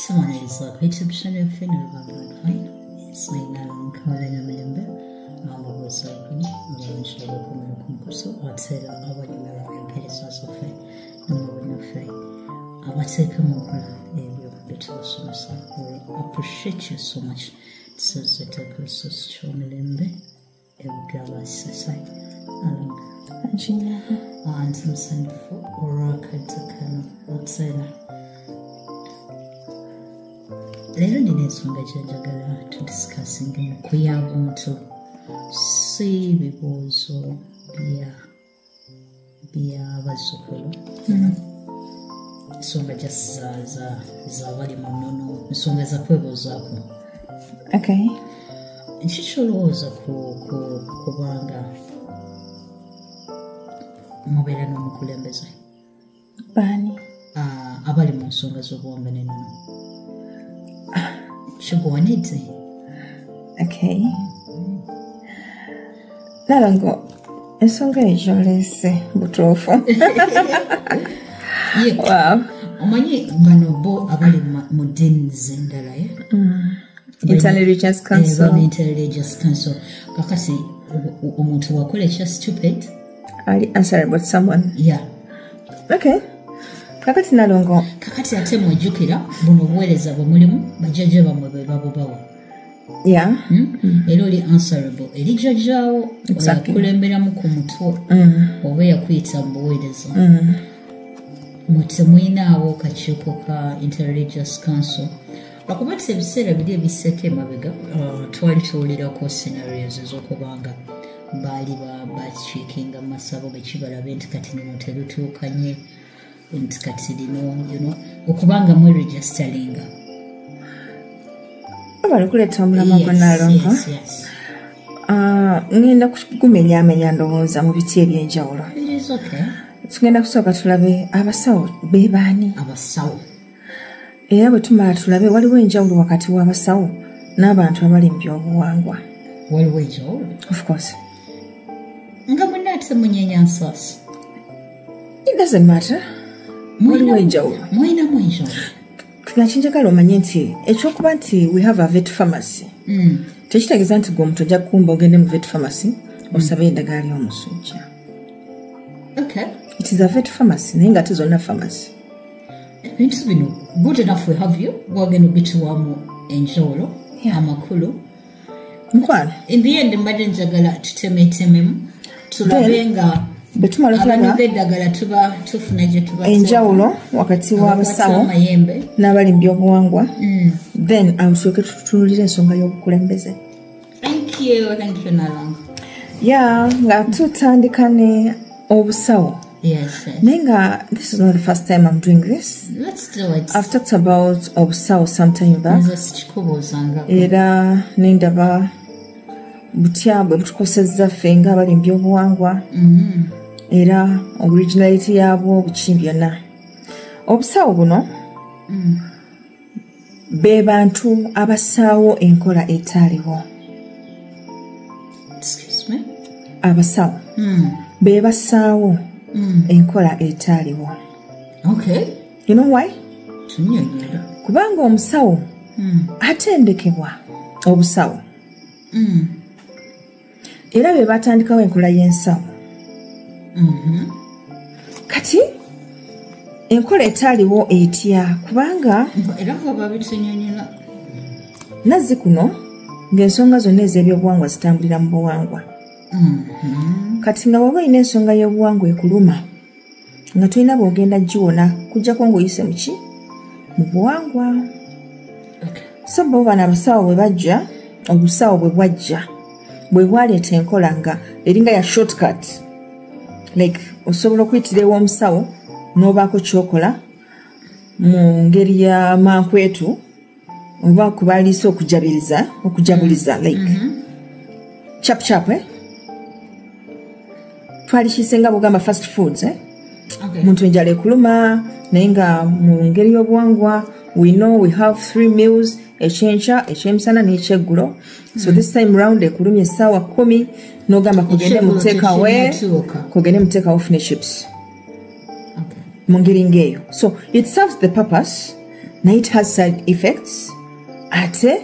Someone is like, it's a percent of finna, fine. It's like that on calling a member. I'm always like, I'm sure the community. So I'd say that I want you to pay this as a fee. No, we're not free. I would say, come over. You're a bit of so much. We appreciate you so much. It says that I could so strong a member. It would give us a side. And some sign for Oracle to kind of outside. Later in this one, I to discussing we are going to see people so be a sokolo. So I just zawadi mnono nsonga za kwebo zako. Okay. Nshisholoza kubanga mubera n'omukulembeze bani abali mu nsonga z'obuwangwa n'ennono kigwanidde. Okay. Nalango ensonga ejoleese butuufu. Wow. Omanyi bano bo abali mu ddiini z'endala Interreligious Council. Interreligious Council. Kakasi omuntu wakola ekya stupid. Are answerable to someone? Yeah. Okay. Kakati nalongo. Kakati ate mwejjukira buno obuweereza bwe mulimu bajjajja bamwe be babubawa. Yeah. Era oli answerable eri jjajjaawo yakulemberamu ku mutwe oba yakuyita mu buweereza. Temuyinaawo kakiiko ka Interreligious Council. Lwakuba nti ebiseera biri ebiseeko emabega twali tuwulirako scenarios ez'okubanga baali bakiikinga mu masabo bekibalabe nti kati nino terutuukanye nti kati lino okubanga mweregistaringa abali kuleeta omulama gwenalongo ngenda kugumenyaamenya ndowooza mu biti ebyenjawulo. Tugenda kusooka tulabe abasawo be baani. Abasawo era bwe tumala tulabe waliwo enjawulo wakati w'abasawo n'abantu abali mu byobuwangwa. Waliwo enjawulo? Of course. Nga munaate munyenya nsasi. It doesn't matter. Waliwo enjawulo. Mwinamu enjawulo. Kinjagala omanye nti ekyokuba nti we have a vet pharmacy. Tekitegeeza nti gwe omuntu ojja kukumba ogende mu vet pharmacy osabe eddagala ly'omusujja. Okay. It is a vet pharmacy naye nga ate zonna pharmacy. Ebintu bino good enough we have you wagenda obituwamu enjawulo amakulu. Mukwano. In the end mbadde njagala tutemetememu tulabe nga abantu b'eddagala tuba tufuna gye tuba enjawulo wakati w'abasawo n'abali mu byobuwangwa. Then awusooke tutunulira ensonga y'obukulembeze. Thank you Nalongo. Yeah, nga tutandika ne obusawo. Yes. Nenga, this is not the first time I'm doing this. Let's do it. I've talked about obusawo sometime back. Era nendaba butya bwe butukosezza ffe nga abali mu byobuwangwa. Era originality yaabwo buki byonna. Obusawo buno be bantu abassaawo enkola etaaliwo. Excuse me? Abasawo be bassaawo enkola etaaliwo. Okay. You know why? Tunyonyera. Kubanga omusawo atendekebwa obusawo. Era be batandikawo enkola y'ensawo. Kati enkola etaaliwo etya kubanga era baba bitunyonyera. Nazzi kuno ng'ensonga zonna ez'ebyobuwangwa zitambulira mu buwangwa. Kati nga bw'oba olina ensonga y'obuwangwa ekuluma nga tolina bw'ogenda giwona kujjako ng'oyise muki mu buwangwa. So bo bano abasawo bwe bajja obusawo bwe bwajja bwe bwaleeta enkola nga eringa ya shortcut like osobola okuyitira ew'omusawo n'obaako kyokola mu ngeri ya mankwetu oba kubaliisa okujabuliza like chap twalikisenga bugamba fast foods muntu enjala ekuluma naye nga mu ngeri y'obuwangwa we know we have 3 meals ekyenkya ekyemisana n'ekyeggulo so this time round ekulumya essaawa 10 n'ogamba kugende muteekawo ofune chips mu ngeri ng'eyo so it serves the purpose naye it has side effects ate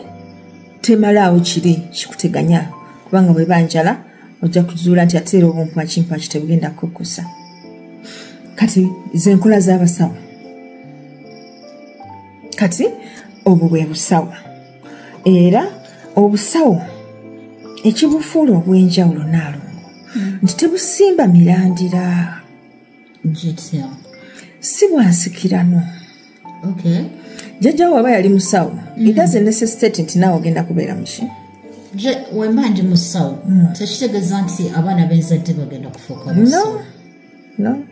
temalaawo kiri kikuteganya kubanga bwe banjala ojja kuzuula nti ate era obumpakimpa tebugenda kukusa. Kati ze nkola z'abasawo kati obwo bwe busawo era obusawo ekibufuula obw'enjawulo Naalongo nti tebusimba mirandira si bwansikirano. Jjajjawo aba yali musawo it doesn't necessitate nti naawe ogenda kubeera muki wemba ndi musawo tekitegeeza nti abaana benzadde bagenda kufuuka musawo. No.